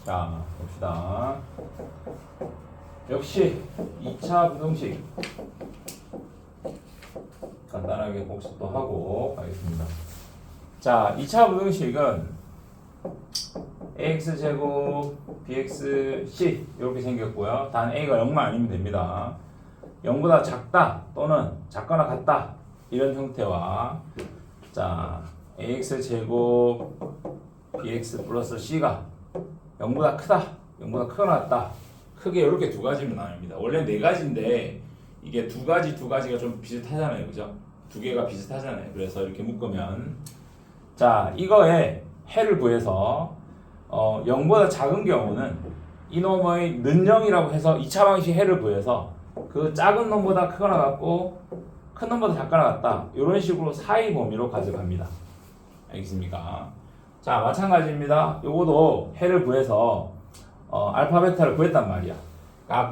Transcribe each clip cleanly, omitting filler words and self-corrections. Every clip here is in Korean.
자, 봅시다. 역시 2차 부등식 간단하게 복습도 하고 가겠습니다. 자, 2차 부등식은 ax제곱 bxc 이렇게 생겼고요. 단 a가 0만 아니면 됩니다. 0보다 작다 또는 작거나 같다 이런 형태와 자 ax제곱 bx 플러스 c가 0보다 크다 0보다 크거나 같다 크게 이렇게 두 가지로 나뉩니다. 원래 네 가지인데 이게 두 가지가 좀 비슷하잖아요. 그죠? 두 개가 비슷하잖아요. 그래서 이렇게 묶으면 자 이거에 해를 구해서 0보다 작은 경우는 이놈의 는영이라고 해서 2차 방식 해를 구해서 그 작은 놈보다 크거나 같고 큰 놈보다 작거나 같다 이런 식으로 사이 범위로 가져갑니다. 알겠습니까? 자 마찬가지입니다. 요거도 해를 구해서 알파 베타를 구했단 말이야.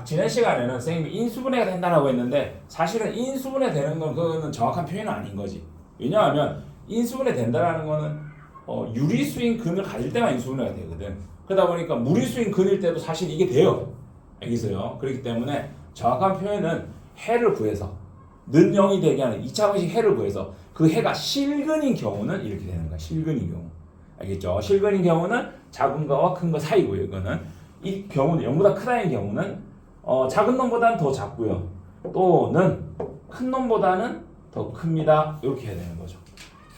지난 시간에는 선생님이 인수분해가 된다라고 했는데 사실은 인수분해 되는 건 그거는 정확한 표현은 아닌 거지. 왜냐하면 인수분해 된다라는 거는 유리수인 근을 가질 때만 인수분해가 되거든. 그러다 보니까 무리수인 근일 때도 사실 이게 돼요. 알겠어요? 그렇기 때문에 정확한 표현은 해를 구해서 는 0이 되게 하는 2차 방식 해를 구해서 그 해가 실근인 경우는 이렇게 되는 거야. 실근인 경우. 알겠죠? 실근인 경우는 작은 거와 큰 거 사이고요. 이거는 이 경우는 0보다 크다인 경우는 작은 놈보다는 더 작고요. 또는 큰 놈보다는 더 큽니다. 이렇게 해야 되는 거죠.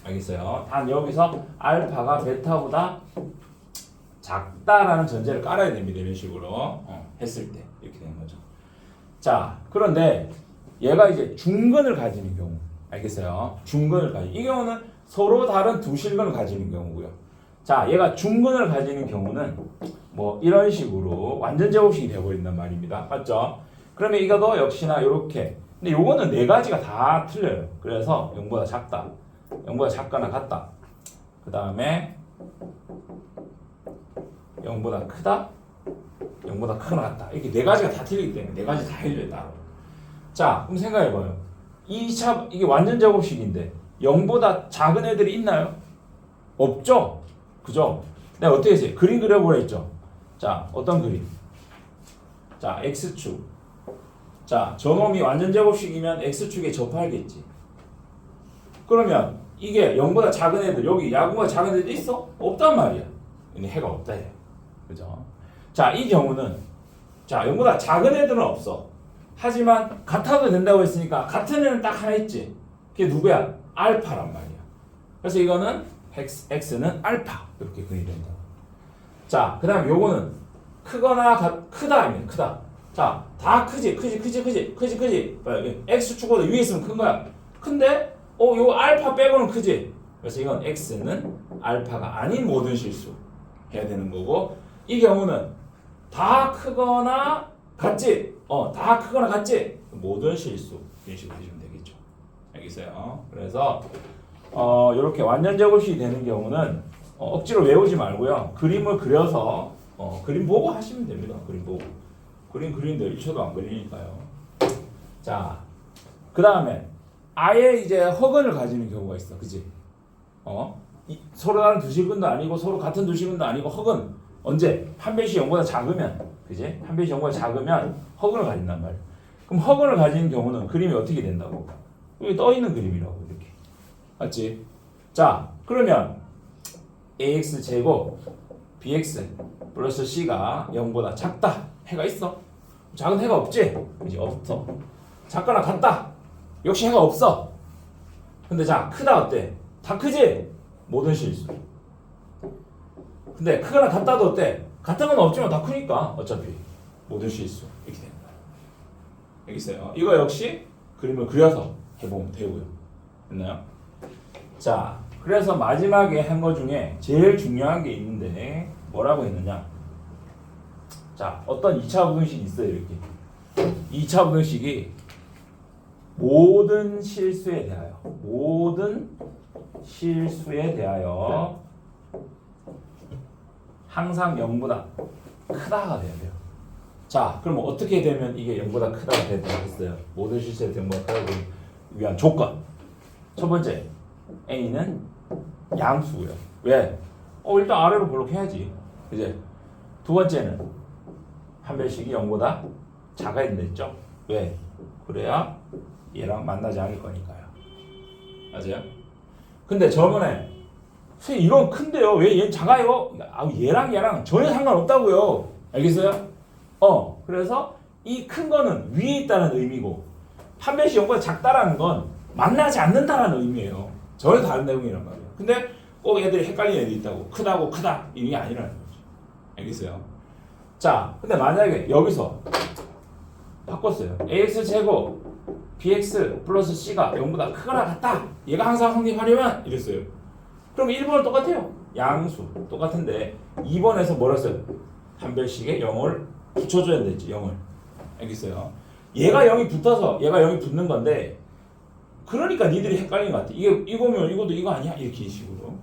알겠어요? 단 여기서 알파가 베타보다 작다라는 전제를 깔아야 됩니다. 이런 식으로 했을 때 이렇게 되는 거죠. 자, 그런데 얘가 이제 중근을 가지는 경우, 알겠어요? 중근을 가지. 이 경우는 서로 다른 두 실근을 가지는 경우고요. 자, 얘가 중근을 가지는 경우는 뭐 이런 식으로 완전 제곱식이 되어버린단 말입니다. 맞죠? 그러면 이거도 역시나 이렇게. 근데 요거는 네 가지가 다 틀려요. 그래서 0보다 작다, 0보다 작거나 같다. 그 다음에 0보다 크다, 0보다 크거나 같다. 이렇게 네 가지가 다 틀리기 때문에 네 가지 다 해줘야 따로. 자, 그럼 생각해봐요. 2차 이게 완전 제곱식인데 0보다 작은 애들이 있나요? 없죠? 그죠? 내가 어떻게 했어요? 그림 그려보라 했죠? 자, 어떤 그림? 자, X축. 자, 저놈이 완전 제곱식이면 X축에 접하겠지. 그러면 이게 0보다 작은 애들, 여기 야구보다 작은 애들 있어? 없단 말이야. 근데 해가 없다 해. 그죠? 자, 이 경우는 자, 0보다 작은 애들은 없어. 하지만 같아도 된다고 했으니까 같은 애는 딱 하나 있지. 그게 누구야? 알파란 말이야. 그래서 이거는 x는 알파 이렇게 그리게 된다. 자, 그 다음 요거는 크거나 크다입니다. 크다. 자, 다 크지. x축보다 위에 있으면 큰 거야. 근데 요 알파 빼고는 크지. 그래서 이건 x는 알파가 아닌 모든 실수 해야 되는 거고, 이 경우는 다 크거나 같지. 다 크거나 같지. 모든 실수 이런 식으로 해주면 되겠죠. 알겠어요? 그래서 이렇게 완전 제곱식이 되는 경우는 억지로 외우지 말고요. 그림을 그려서 그림 보고 하시면 됩니다. 그림 보고. 그림 그리는데 1초도 안 걸리니까요. 자, 그 다음에 아예 이제 허근을 가지는 경우가 있어. 그지? 서로 다른 두 실근도 아니고 서로 같은 두 실근도 아니고 허근. 언제? 한 배씩 0보다 작으면. 그지? 한 배씩 0보다 작으면 허근을 가진단 말이야. 그럼 허근을 가지는 경우는 그림이 어떻게 된다고? 여기 떠있는 그림이라고 이렇게. 맞지? 자, 그러면 ax 제곱 bx 플러스 c가 0보다 작다. 해가 있어? 작은 해가 없지? 이제 없어. 작거나 같다. 역시 해가 없어. 근데 자, 크다 어때? 다 크지? 모든 실수. 근데 크거나 같다도 어때? 같은 건 없지만 다 크니까 어차피 모든 실수 이렇게 됩니다. 알겠어요? 이거 역시 그림을 그려서 해보면 되고요. 됐나요? 자, 그래서 마지막에 한 거 중에 제일 중요한 게 있는데 뭐라고 했느냐? 자, 어떤 2차 부등식이 있어요. 이렇게 2차 부등식이 모든 실수에 대하여 항상 0보다 크다가 돼야 돼요. 자, 그럼 어떻게 되면 이게 0보다 크다가 되겠어요? 모든 실수에 0보다 크다가 되기 위한 조건. 첫 번째, A는 양수고요. 왜? 일단 아래로 블록해야지. 이제 두 번째는 판별식이 0보다 작아야 된댔죠. 왜? 그래야 얘랑 만나지 않을 거니까요. 맞아요? 근데 저번에 선생님 이건 큰데요. 왜 얘는 작아요? 아, 얘랑 전혀 상관없다고요. 알겠어요? 그래서 이 큰 거는 위에 있다는 의미고 판별식 0보다 작다라는 건 만나지 않는다라는 의미예요. 전혀 다른 내용이란 말이에요. 근데 꼭 애들이 헷갈리는 애들이 있다고. 크다고 크다 이게 아니라는 거죠. 알겠어요? 자, 근데 만약에 여기서 바꿨어요. ax 제곱 bx 플러스 c가 0보다 크거나 같다. 얘가 항상 성립하려면 이랬어요. 그럼 1번은 똑같아요. 양수 똑같은데 2번에서 뭐라 했어요? 판별식에 0을 붙여줘야 되지. 0을. 알겠어요? 얘가 0이 붙어서 얘가 0이 붙는 건데 그러니까 니들이 헷갈리는 것 같아. 이거면 이것도 이거 아니야? 이렇게 식으로.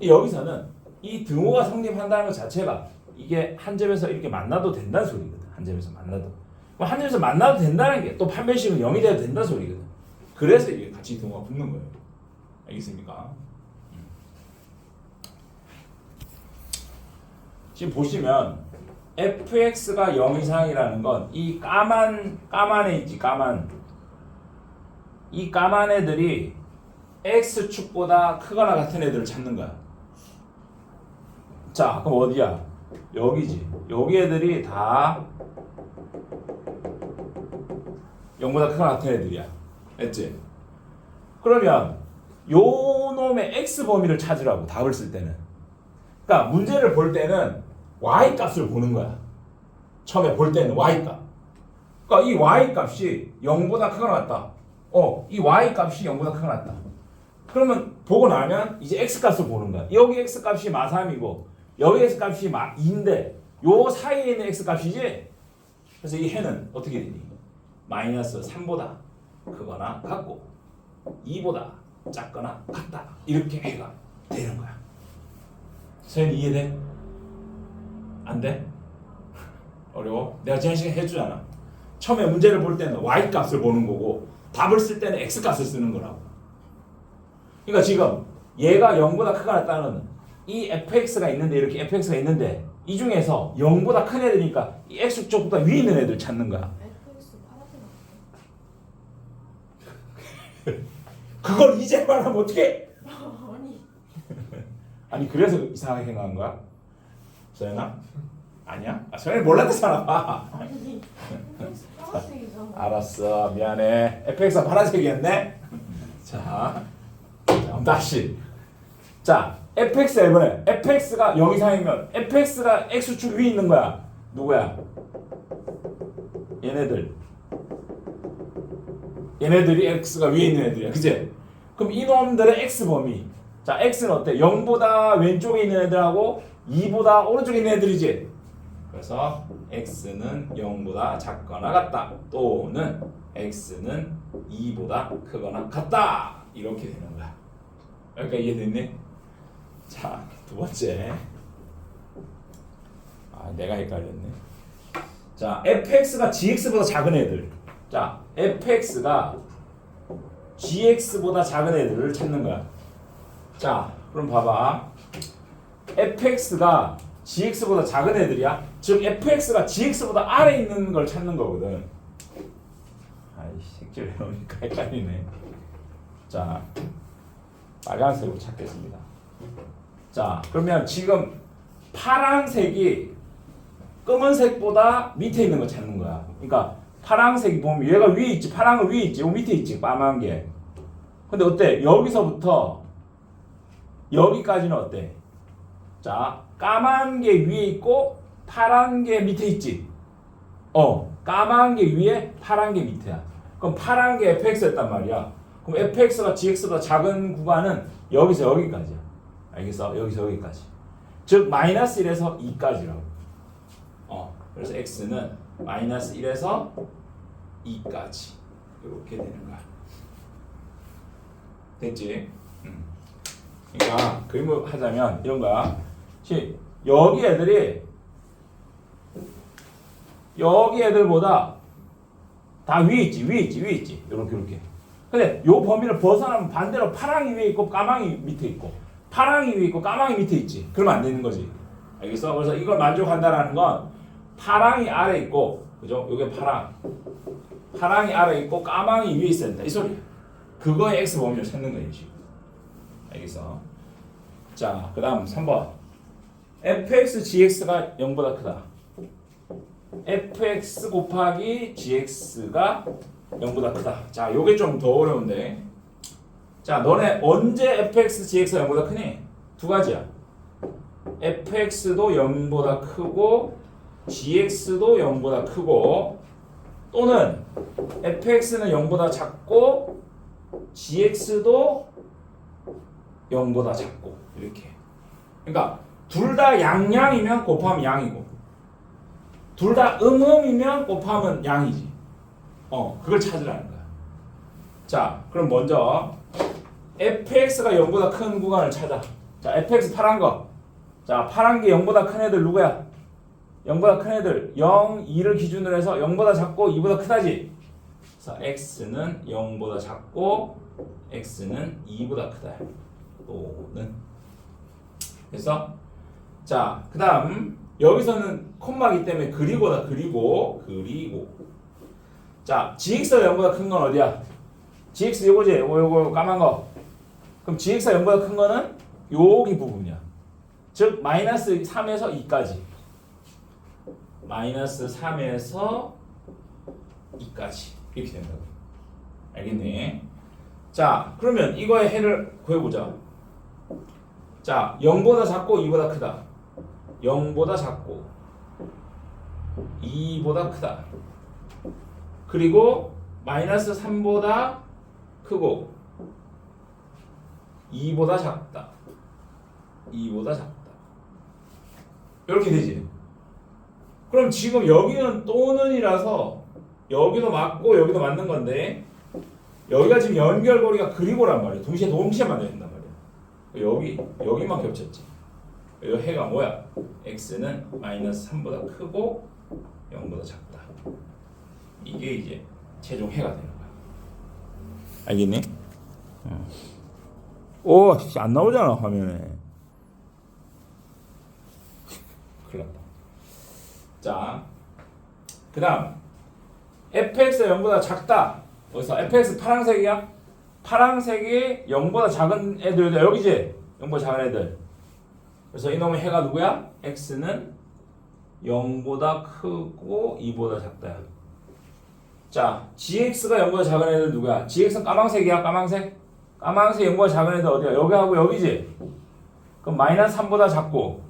여기서는 이 등호가 성립한다는 것 자체가 이게 한 점에서 이렇게 만나도 된다는 소리거든. 한 점에서 만나도. 한 점에서 만나도 된다는 게 또 판별식은 0이 돼도 된다는 소리거든. 그래서 이게 같이 등호가 붙는 거예요. 알겠습니까? 지금 보시면 fx가 0 이상이라는 건 이 까만 애 있지, 이 까만 애들이 x축보다 크거나 같은 애들을 찾는 거야. 자, 그럼 어디야? 여기지. 여기 애들이 다 0보다 크거나 같은 애들이야. 됐지? 그러면 요 놈의 x 범위를 찾으라고 답을 쓸 때는. 그러니까 문제를 볼 때는 y 값을 보는 거야. 처음에 볼 때는 y 값. 그러니까 이 y 값이 0보다 크거나 같다. 이 y 값이 0보다 크거나 같다. 그러면 보고 나면 이제 x 값을 보는 거야. 여기 x 값이 마3이고 여기 x 값이 마2인데 요 사이에 있는 x 값이지. 그래서 이 해는 어떻게 되니? 마이너스 3보다 크거나 같고 2보다 작거나 같다. 이렇게 해가 되는 거야. 선생님 이해돼? 안 돼? 어려워? 내가 지난 시간에 해주잖아. 처음에 문제를 볼 때는 y 값을 보는 거고 답을 쓸 때는 x 값을 쓰는 거라고. 그러니까 지금 얘가 0보다 크거나 같다는 이 fx가 있는데 이렇게 fx가 있는데 이 중에서 0보다 큰 애들이니까 이 x 쪽보다 위에 있는 애들 찾는 거야. 그걸 이제 말하면 어떡해? 아니 그래서 이상하게 생각한 거야? 서연아? 아니야? 서연이 몰랐다잖아. 아니 파란색이잖아. 알았어, 미안해. fx가 파란색이었네. 자, 다시. 자, fx야 이번에. fx가 0 이상이면 fx가 x축 위에 있는 거야. 누구야? 얘네들이 x가 위에 있는 애들이야. 그치? 그럼 이놈들의 x 범위. 자, x는 어때? 0보다 왼쪽에 있는 애들하고 2보다 오른쪽에 있는 애들이지. 그래서 x는 0보다 작거나 같다. 또는 x는 2보다 크거나 같다. 이렇게 되는 거야. 여기까지 이해됐니? 자, 두 번째. 내가 헷갈렸네. 자, fx가 gx보다 작은 애들. 자, fx가 gx보다 작은 애들을 찾는 거야. 자, 그럼 봐봐. fx가 gx보다 작은 애들이야. 즉 fx가 gx보다 아래에 있는 걸 찾는 거거든. 색칠해 놓으니까 헷갈리네. 자, 빨간색으로 찾겠습니다. 자, 그러면 지금 파란색이 검은색보다 밑에 있는 거 찾는 거야. 그러니까 파란색이 보면 얘가 위에 있지, 파란은 위에 있지, 요 밑에 있지, 까만 게. 근데 어때? 여기서부터 여기까지는 어때? 자, 까만 게 위에 있고 파란 게 밑에 있지. 까만 게 위에, 파란 게 밑에야. 그럼 파란 게 fx였단 말이야. 그럼 fx가 gx보다 작은 구간은 여기서 여기까지야. 알겠어? 여기서 여기까지. 즉 마이너스 1에서 2까지라고. 그래서 x는 마이너스 1에서 2까지 이렇게 되는 거야. 됐지? 그러니까 그림을 하자면 이런 거야. 여기 애들보다 다 위에 있지. 이렇게. 근데 요 범위를 벗어나면 반대로 파랑이 위에 있고 까망이 밑에 있고, 파랑이 위에 있고 까망이 밑에 있지. 그러면 안 되는 거지. 알겠어? 그래서 이걸 만족한다라는 건 파랑이 아래 있고, 그죠? 요게 파랑이 아래 있고 까망이 위에 있어야 된다 이 소리야. 그거의 x 범위를 찾는 거예요 지금. 알겠어? 자, 그 다음 3번 fx gx가 0보다 크다. fx 곱하기 gx가 0보다 크다. 자, 요게 좀 더 어려운데. 자, 너네 언제 fx gx가 0보다 크니? 두 가지야. fx도 0보다 크고 gx도 0보다 크고, 또는 fx는 0보다 작고 gx도 0보다 작고, 이렇게. 그러니까 둘 다 양이면 곱하면 양이고, 둘 다 음이면 곱하면 양이지. 그걸 찾으라는 거야. 자, 그럼 먼저 fx가 0보다 큰 구간을 찾아. 자, fx 파란 거. 자, 파란 게 0보다 큰 애들 누구야? 0보다 큰 애들 0, 2를 기준으로 해서 0보다 작고 2보다 크다지. 그래서 x는 0보다 작고 x는 2보다 크다. 또는. 그래서 자, 그 다음 여기서는 콤마기 때문에 그리고다. 그리고 자, gx가 0보다 큰 건 어디야? gx 요거지? 요거 까만 거. 그럼 gx가 0보다 큰 거는 여기 부분이야. 즉 마이너스 3에서 2까지. 마이너스 3에서 2까지 이렇게 된다고. 알겠니? 자, 그러면 이거의 해를 구해보자. 자, 0보다 작고 2보다 크다. 0보다 작고 2보다 크다. 그리고 마이너스 3보다 크고 2보다 작다. 2보다 작다. 이렇게 되지. 그럼 지금 여기는 또는이라서 여기도 맞고 여기도 맞는 건데, 여기가 지금 연결고리가 그리고란 말이야. 동시에 만나야 된단 말이야. 여기만 겹쳤지. 이 해가 뭐야? x는 마이너스 3보다 크고 0보다 작다. 이게 이제 최종 해가 되는 거야. 알겠니? 오, 안 나오잖아 화면에. 큰일 났다. 자, 그 다음 fx가 0보다 작다. 여기서 fx 파란색이야? 파란색이 0보다 작은 애들 여기지? 0보다 작은 애들. 그래서 이놈의 해가 누구야? x는 0보다 크고 2보다 작다. 자, gx가 0보다 작은 애들 누구야? gx는 까망색이야? 까망색 0보다 작은 애들 어디야? 여기하고 여기지? 그럼 마이너스 3보다 작고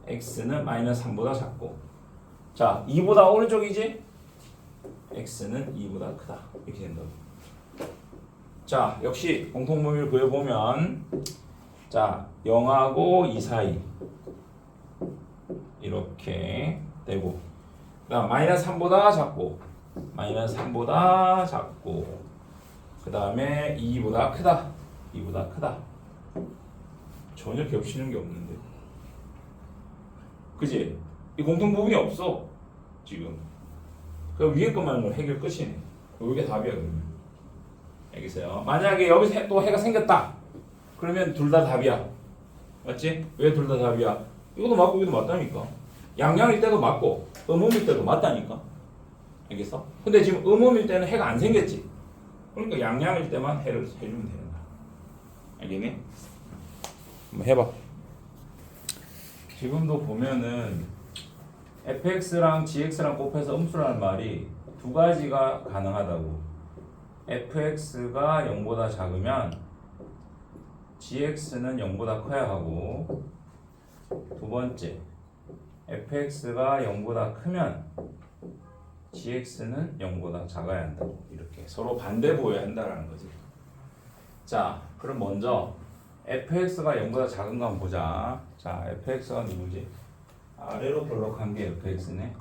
x는 마이너스 3보다 작고, 자, 2보다 오른쪽이지? x는 2보다 크다. 이렇게 된다고. 자, 역시 공통범위를 그려보면, 자, 0하고 2 사이 이렇게 되고, 그 다음 마이너스 3보다 작고 마이너스 3보다 작고, 그 다음에 2보다 크다. 2보다 크다. 전혀 겹치는 게 없는데, 그지? 이 공통부분이 없어 지금. 그 위에 것만 해결 끝이네. 이게 답이야 그러면. 알겠어요? 만약에 여기서 또 해가 생겼다, 그러면 둘 다 답이야. 맞지? 왜 둘 다 답이야? 이것도 맞고 이것도 맞다니까. 양양일 때도 맞고 음음일 때도 맞다니까. 알겠어? 근데 지금 음음일 때는 해가 안 생겼지. 그러니까 양양일 때만 해를 해주면 되는 거야. 알겠니? 한번 해봐. 지금도 보면은 fx랑 gx랑 곱해서 음수라는 말이 두 가지가 가능하다고. fx가 0보다 작으면 gx는 0보다 커야 하고, 두 번째 fx가 0보다 크면 gx는 0보다 작아야 한다고. 이렇게 서로 반대 보여야 한다는 거지. 자, 그럼 먼저 fx가 0보다 작은 거 한번 보자. 자, fx가 누구지? 아래로 볼록한 게 fx네.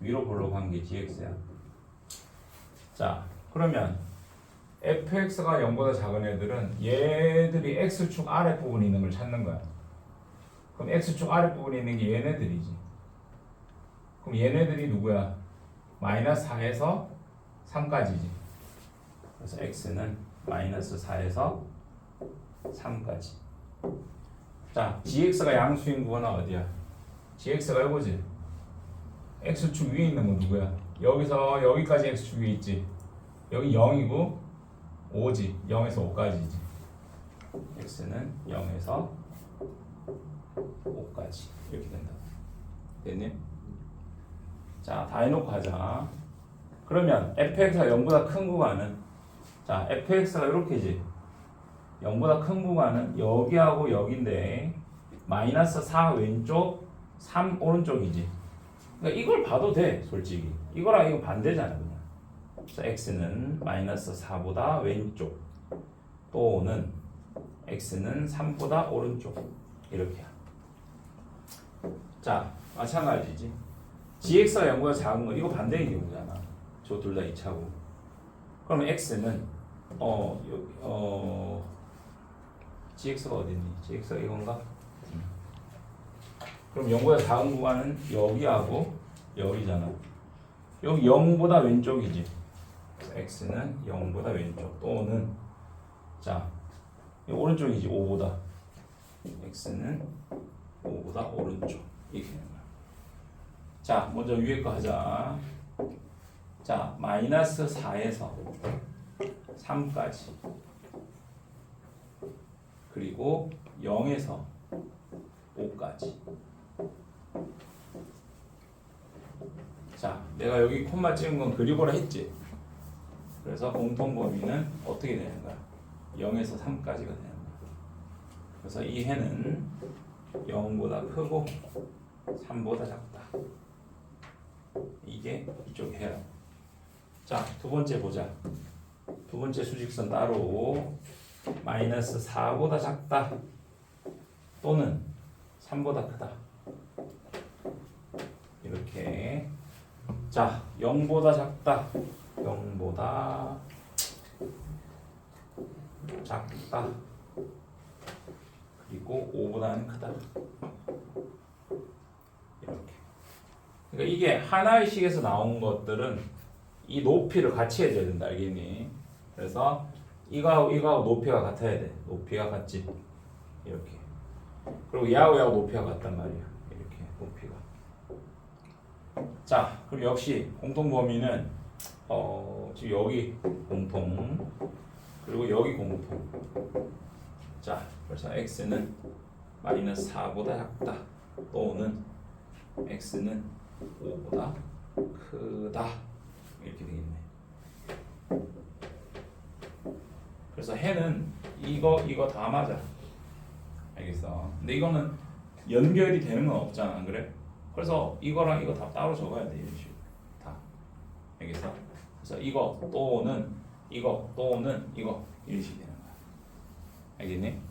위로 볼록한 게 gx야. 자, 그러면 fx가 0보다 작은 애들은 얘들이 x축 아랫부분에 있는 걸 찾는 거야. 그럼 x축 아랫부분에 있는 게 얘네들이지. 그럼 얘네들이 누구야? 마이너스 4에서 3까지지. 그래서 x는 마이너스 4에서 3까지. 자, gx가 양수인 구간은 어디야? gx가 이거지. x축 위에 있는 건 누구야? 여기서 여기까지 x축 위에 있지. 여기 0이고 5지. 0에서 5까지지. x는 0에서 5까지 이렇게 된다. 됐니? 자, 다 해놓고 하자. 그러면 fx가 0보다 큰 구간은, 자, fx가 이렇게지. 0보다 큰 구간은 여기하고 여기인데 마이너스 4 왼쪽, 3 오른쪽이지. 그러니까 이걸 봐도 돼, 솔직히. 이거랑 이거 반대잖아, 그냥. 그래서 x는 마이너스 4보다 왼쪽 또는 x는 3보다 오른쪽 이렇게야. 자, 마찬가지지. gx가 0보다 작은 건 이거 반대의 경우잖아. 저 둘 다 2차고. 그러면 x는 gx가 어딨니? gx가 이건가? 그럼 0보다 작은 구간은 여기하고 여기잖아. 여기 0보다 왼쪽이지. 그래서 x는 0보다 왼쪽 또는, 자, 오른쪽이지. 5보다. x는 5보다 오른쪽 이렇게 되는 거야. 자, 먼저 위에 거 하자. 자, 마이너스 4에서 3까지 그리고 0에서 5까지. 자, 내가 여기 콤마 찍은 건 그리고라 했지. 그래서 공통 범위는 어떻게 되는 거야? 0에서 3까지가 되는 거야. 그래서 이 해는 0보다 크고 3보다 작다. 이게 이쪽 해야. 자, 두 번째 보자. 두 번째 수직선 따로 마이너스 4보다 작다 또는 3보다 크다. 이렇게. 자, 0보다 작다, 0보다 작다, 그리고 5보다는 크다. 이렇게. 그러니까 이게 하나의 식에서 나온 것들은 이 높이를 같이 해줘야 된다. 알겠니? 그래서 이거하고 높이가 같아야 돼. 높이가 같지. 이렇게. 그리고 얘하고 높이가 같단 말이야. 이렇게 높이가. 자, 그럼 역시 공통 범위는 지금 여기 공통, 그리고 여기 공통. 자, 그래서 x는 마이너스 4보다 작다 또는 x는 5보다 크다 이렇게 되겠네. 그래서 해는 이거 다 맞아. 알겠어? 근데 이거는 연결이 되는 건 없잖아, 안 그래? 그래서 이거랑 이거 다 따로 적어야 돼, 이런 식으로 다. 알겠어? 그래서 이거 또는 이거 또는 이거 이런 식이 되는 거야. 알겠니?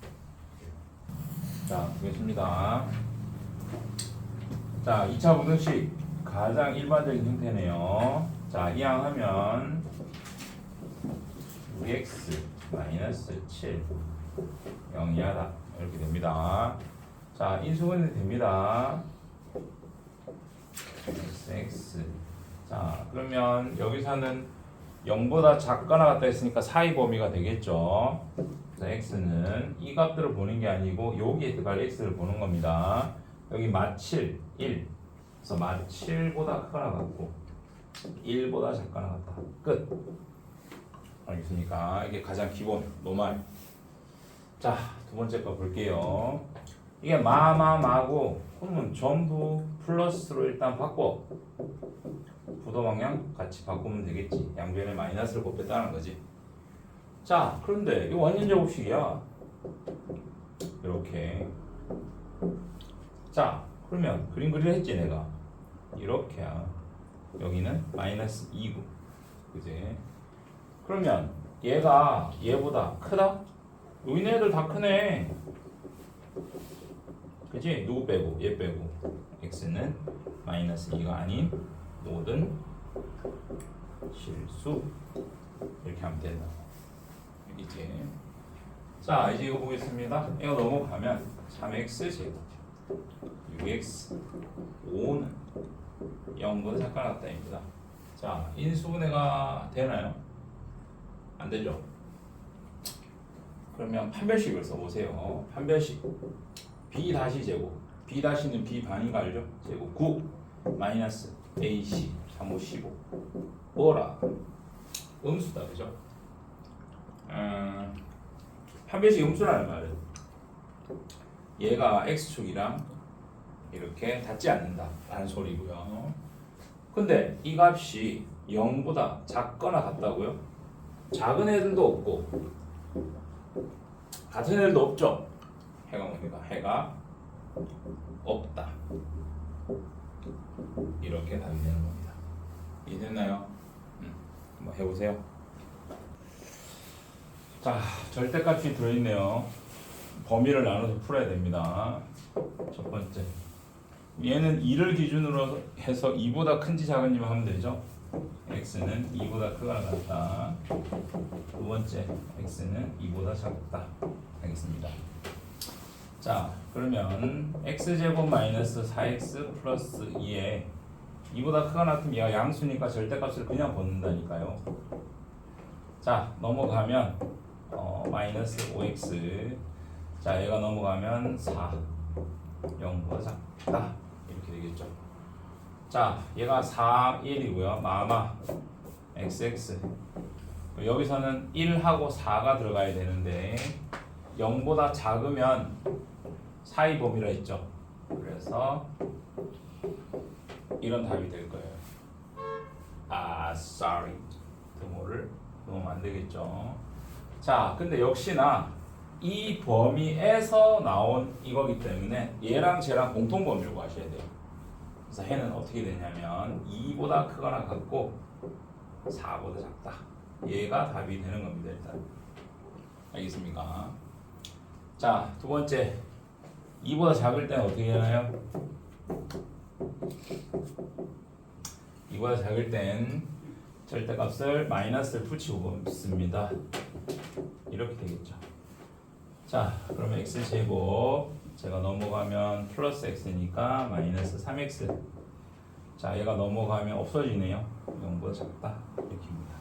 자, 보겠습니다. 자, 2차 부등식 가장 일반적인 형태네요. 자, 이항하면 6x 마이너스 7 0 이하다 이렇게 됩니다. 자, 인수분해 됩니다. x. 자, 그러면 여기서는 0보다 작거나 같다 했으니까 사이 범위가 되겠죠. 그래서 x는 이 값들을 보는 게 아니고 여기에 들어갈 x를 보는 겁니다. 여기 마7 1. 그래서 마7보다 크거나 같고 1보다 작거나 같다. 끝. 알겠습니까? 이게 가장 기본 노말. 자, 두 번째 거 볼게요. 이게 마고 그러면 전부 플러스로 일단 바꿔. 부도 방향 같이 바꾸면 되겠지. 양변에 마이너스를 곱했다는 거지. 자, 그런데 이거 완전 제곱식이야. 이렇게. 자, 그러면 그림 그리려 했지 내가. 이렇게야. 여기는 마이너스 2고, 그지? 그러면 얘가 얘보다 크다? 여기 있는 애들 다 크네. 그지? 누구 빼고? 얘 빼고. x는 마이너스 2가 아닌 모든 실수. 이렇게 하면 된다. 이제 자, 이제 이거 보겠습니다. 이거 넘어가면 3x 제곱 6x 5는 0보다 작거나 같다입니다. 자, 인수분해가 되나요? 안 되죠? 그러면 판별식을 써보세요. 판별식. b 다시 제곱. b 다시는 b 반인 거 알죠? 제곱 9 마이너스 ac 3, 5, 15 뭐라? 음수다 그죠? 판별식 음수라는 말은 얘가 x축이랑 이렇게 닿지 않는다 라는 소리고요. 근데 이 값이 0보다 작거나 같다고요? 작은 애들도 없고 같은 애들도 없죠. 해가 뭡니까? 해가 없다. 이렇게 답이 되는 겁니다. 이해됐나요? 한번 해보세요. 자, 절대값이 들어있네요. 범위를 나눠서 풀어야 됩니다. 첫 번째, 얘는 2를 기준으로 해서 2보다 큰지 작은지만 하면 되죠. x는 2보다 크거나 같다. 두 번째, x는 2보다 작다 하겠습니다. 자, 그러면 x제곱 마이너스 4x 플러스 2에 2보다 크거나 같으면 얘가 양수니까 절대값을 그냥 벗는다니까요. 자, 넘어가면 마이너스 5x. 자, 얘가 넘어가면 4 0보다 작다 이렇게 되겠죠. 자, 얘가 4, 1이고요. 마마 xx. 여기서는 1하고 4가 들어가야 되는데 0보다 작으면 사이 범위라 했죠. 그래서 이런 답이 될 거예요. 아, sorry. 등호를 넣으면 안 되겠죠. 자, 근데 역시나 이 범위에서 나온 이거기 때문에 얘랑 쟤랑 공통 범위를 구하셔야 돼요. 그래서 해는 어떻게 되냐면 2보다 크거나 같고 4보다 작다. 얘가 답이 되는 겁니다. 일단 알겠습니까? 자, 두 번째, 2보다 작을 때는 어떻게 하나요? 2보다 작을 땐 절대값을 마이너스를 붙이고 있습니다. 이렇게 되겠죠. 자, 그러면 x제곱 제가 넘어가면 플러스 x니까 마이너스 3x. 자, 얘가 넘어가면 없어지네요. 0보다 작다 이렇게입니다.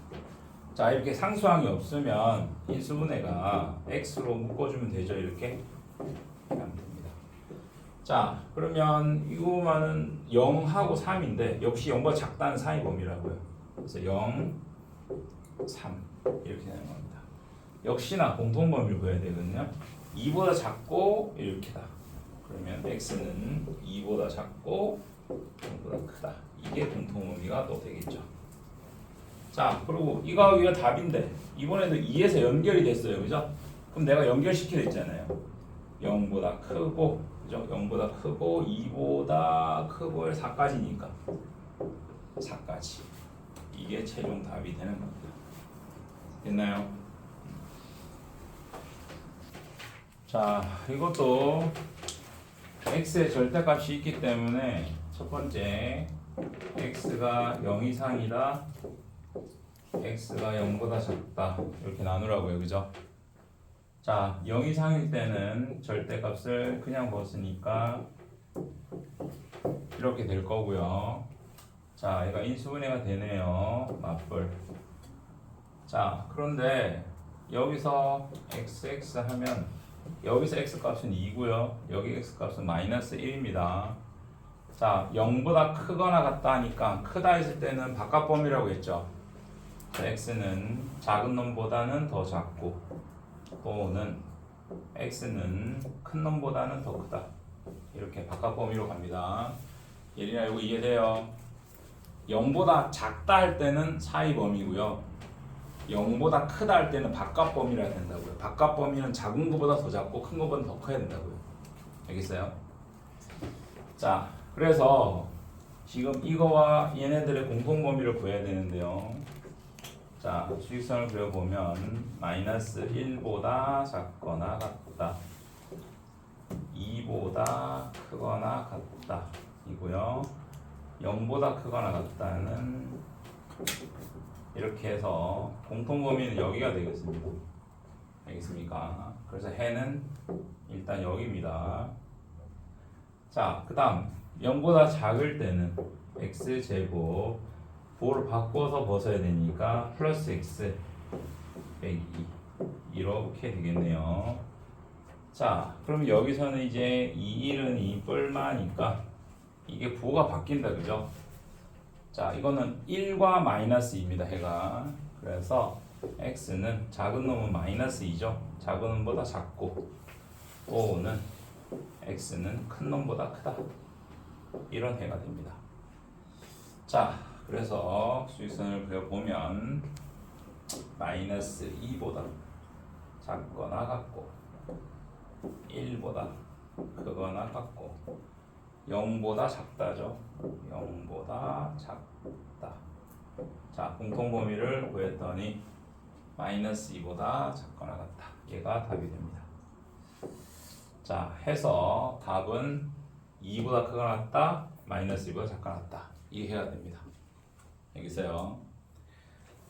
자, 이렇게 상수항이 없으면 인수분해가 x로 묶어주면 되죠. 이렇게 하면 됩니다. 자, 그러면 이거만은 0하고 3인데 역시 0보다 작다는 사이 범위라고요. 그래서 0, 3 이렇게 되는 겁니다. 역시나 공통 범위를 구해야 되거든요. 2보다 작고 이렇게다. 그러면 x는 2보다 작고 0보다 크다. 이게 공통 범위가 또 되겠죠. 자, 그리고 이거 답인데 이번에도 2에서 연결이 됐어요. 그죠? 그럼 내가 연결시키려 했잖아요. 0보다 크고, 그죠? 0보다 크고 2보다 크고 4까지니까 4까지. 이게 최종 답이 되는 겁니다. 됐나요? 자, 이것도 x의 절대값이 있기 때문에 첫 번째 x가 0 이상이다, x가 0보다 작다 이렇게 나누라고요. 그죠? 자, 0 이상일 때는 절대값을 그냥 벗으니까 이렇게 될 거고요. 자, 얘가 인수분해가 되네요. 맞불. 자, 그런데 여기서 xx 하면 여기서 x값은 2고요. 여기 x값은 마이너스 1입니다. 자, 0보다 크거나 같다 하니까 크다 했을 때는 바깥 범위라고 했죠. 자, x는 작은 놈보다는 더 작고 또는 x는 큰 놈보다는 더 크다. 이렇게 바깥 범위로 갑니다. 예린아, 이거 이해돼요? 0보다 작다 할 때는 사이 범위고요. 0보다 크다 할 때는 바깥 범위라 해야 된다고요. 바깥 범위는 작은 것보다 더 작고 큰 것보다 더 커야 된다고요. 알겠어요? 자, 그래서 지금 이거와 얘네들의 공통 범위를 구해야 되는데요. 자, 수직선을 그려보면 마이너스 1보다 작거나 같다, 2보다 크거나 같다 이고요. 0보다 크거나 같다는 이렇게 해서 공통 범위는 여기가 되겠습니다. 알겠습니까? 그래서 해는 일단 여기입니다. 자, 그 다음 0보다 작을 때는 x제곱 부호를 바꿔서 벗어야 되니까 플러스 x 빼기 2 이렇게 되겠네요. 자, 그럼 여기서는 이제 2일은 2 뿔마니까 이게 부호가 바뀐다, 그죠? 자, 이거는 1과 마이너스 2입니다, 해가. 그래서 x는 작은 놈은 마이너스 2죠. 작은 놈보다 작고 또는 x는 큰 놈보다 크다. 이런 해가 됩니다. 자, 그래서 수직선을 그려보면 마이너스 2보다 작거나 같고 1보다 크거나 같고 0보다 작다죠. 0보다 작다. 자, 공통 범위를 구했더니 마이너스 2보다 작거나 같다. 얘가 답이 됩니다. 자, 해서 답은 2보다 크거나 같다, 마이너스 2보다 작거나 같다. 이게 해가 됩니다. 알겠어요?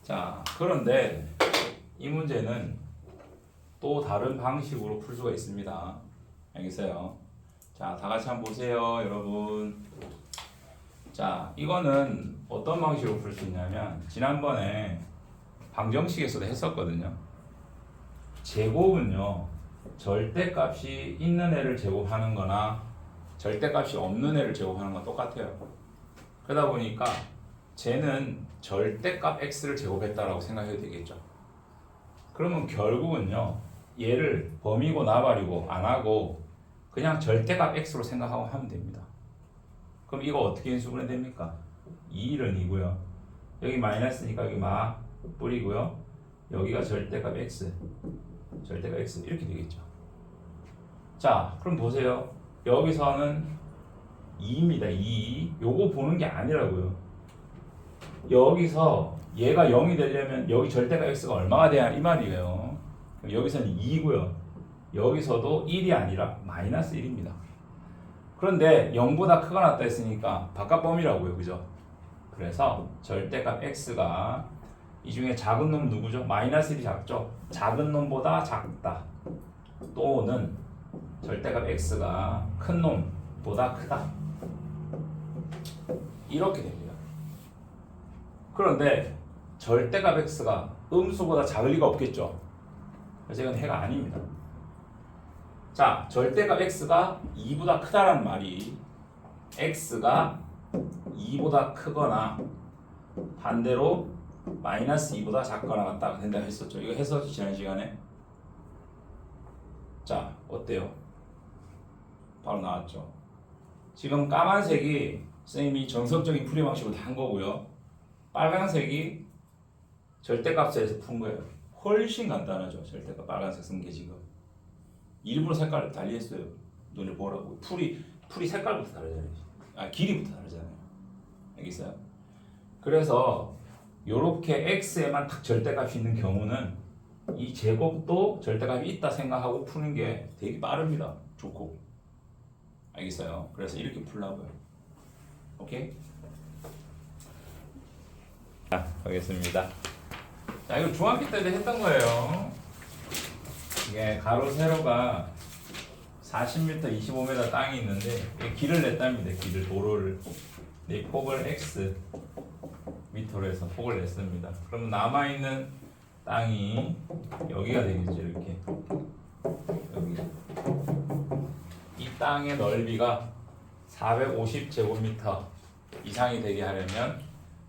자, 그런데 이 문제는 또 다른 방식으로 풀 수가 있습니다. 알겠어요? 자, 다 같이 한번 보세요, 여러분. 자, 이거는 어떤 방식으로 풀 수 있냐면 지난번에 방정식에서도 했었거든요. 제곱은요, 절대값이 있는 애를 제곱하는 거나 절대값이 없는 애를 제곱하는 건 똑같아요. 그러다 보니까 쟤는 절대값 x를 제곱했다라고 생각해도 되겠죠. 그러면 결국은요, 얘를 범위고 나발이고 안 하고 그냥 절대값 x로 생각하고 하면 됩니다. 그럼 이거 어떻게 인수분해 됩니까? 2일은 2고요. 여기 마이너스니까 여기 마 뿌리고요. 여기가 절대값 x, 절대값 x 이렇게 되겠죠. 자, 그럼 보세요. 여기서는 2입니다. 2. 요거 보는 게 아니라고요. 여기서 얘가 0이 되려면 여기 절대값 x가 얼마가 돼야 이 말이에요. 여기서는 2고요. 여기서도 1이 아니라 마이너스 1입니다. 그런데 0보다 크거나 같다 했으니까 바깥 범위라고요. 그죠? 그래서 절대값 x가 이 중에 작은 놈 누구죠? 마이너스 1이 작죠? 작은 놈보다 작다. 또는 절대값 x가 큰 놈보다 크다. 이렇게 됩니다. 그런데 절대값 x가 음수보다 작을 리가 없겠죠? 그래서 이건 해가 아닙니다. 자, 절대값 x가 2보다 크다라는 말이 x가 2보다 크거나 반대로 마이너스 2보다 작거나 같다 된다고 했었죠. 이거 했었죠, 지난 시간에. 자, 어때요? 바로 나왔죠. 지금 까만색이 선생님이 정석적인 풀이 방식으로 다 한 거고요. 빨간색이 절대값에서 푼 거예요. 훨씬 간단하죠. 절대값 빨간색 쓴 게 지금. 일부러 색깔을 달리했어요. 눈을 보라고. 풀이 색깔부터 다르잖아요. 아, 길이부터 다르잖아요. 알겠어요? 그래서 요렇게 x에만 딱 절대값이 있는 경우는 이 제곱도 절대값이 있다 생각하고 푸는 게 되게 빠릅니다. 좋고. 알겠어요? 그래서 이렇게 풀라고요. 오케이? 자, 가겠습니다. 자, 이거 중학교 때도 했던 거예요. 이게 가로 세로가 40m, 25m 땅이 있는데 길을 냈답니다. 길을, 도로를. 네, 폭을 x 미터로 해서 폭을 냈습니다. 그럼 남아있는 땅이 여기가 되겠죠. 이렇게 여기. 이 땅의 넓이가 450제곱미터 이상이 되게 하려면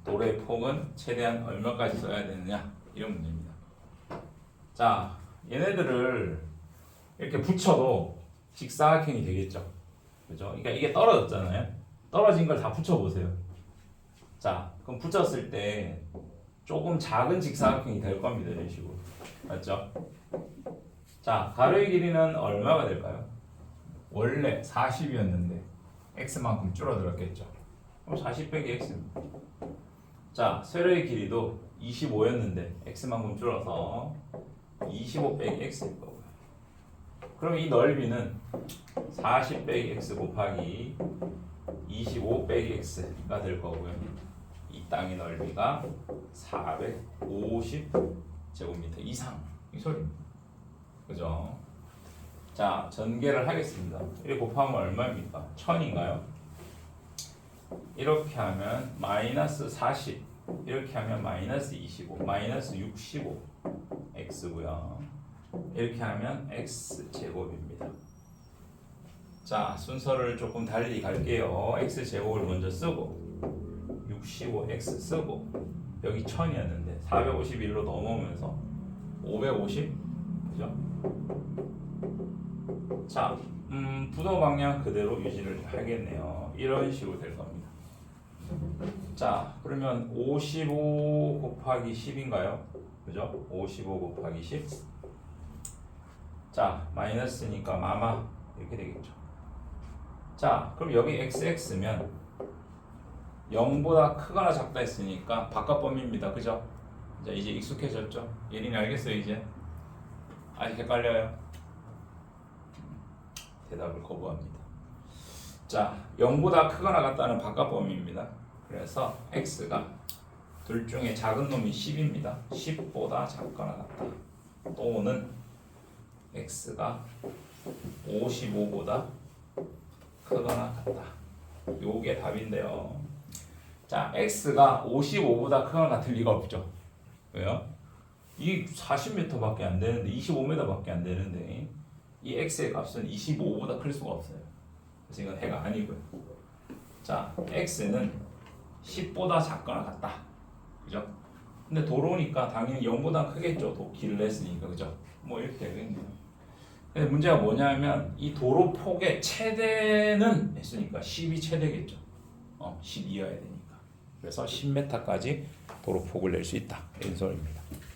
도로의 폭은 최대한 얼마까지 써야 되느냐, 이런 문제입니다. 자, 얘네들을 이렇게 붙여도 직사각형이 되겠죠. 그죠? 그러니까 이게 떨어졌잖아요. 떨어진 걸 다 붙여보세요. 자, 그럼 붙였을 때 조금 작은 직사각형이 될 겁니다. 이런 식으로. 맞죠? 자, 가로의 길이는 얼마가 될까요? 원래 40이었는데 x만큼 줄어들었겠죠. 그럼 40 빼기 x입니다. 자, 세로의 길이도 25였는데 x만큼 줄어서 25 빼기 x일 거고요. 그럼 이 넓이는 40 빼기 x 곱하기 25 빼기 x가 될 거고요. 이 땅의 넓이가 450제곱미터 이상, 이 소리입니다. 그죠? 자, 전개를 하겠습니다. 이렇게 곱하면 얼마입니까? 1000인가요? 이렇게 하면 마이너스 40, 이렇게 하면 마이너스 25, 마이너스 65 x고요. 이렇게 하면 x 제곱입니다. 자, 순서를 조금 달리 갈게요. x 제곱을 먼저 쓰고 65x 쓰고 여기 1000이었는데 451로 넘어오면서 550 그죠? 자, 분호 방향 그대로 유지를 하겠네요. 이런 식으로 될 겁니다. 자, 그러면 55 곱하기 10인가요? 그죠? 55 곱하기 10. 자, 마이너스니까 마마 이렇게 되겠죠. 자, 그럼 여기 xx면 0보다 크거나 작다 했으니까 바깥 범위입니다. 그죠? 자, 이제 익숙해졌죠? 예린이 알겠어요, 이제? 아직 헷갈려요? 대답을 거부합니다. 자, 0보다 크거나 같다는 바깥 범위입니다. 그래서 x가 둘 중에 작은 놈이 10입니다. 10보다 작거나 같다. 또는 x가 55보다 크거나 같다. 요게 답인데요. 자, x가 55보다 크거나 같을 리가 없죠. 왜요? 이 40m밖에 안 되는데 25m밖에 안 되는데 이 x의 값은 25보다 클 수가 없어요. 그래서 이건 해가 아니고요. 자, x는 10보다 작거나 같다. 그죠? 근데 도로니까 당연히 0보다 크겠죠. 길을 냈으니까. 그죠? 뭐 이렇게 되겠네요. 근데 문제가 뭐냐면 이 도로 폭의 최대는 했으니까 10이 최대겠죠. 10이어야 되니까. 그래서 10m까지 도로 폭을 낼 수 있다. 이런 소리입니다.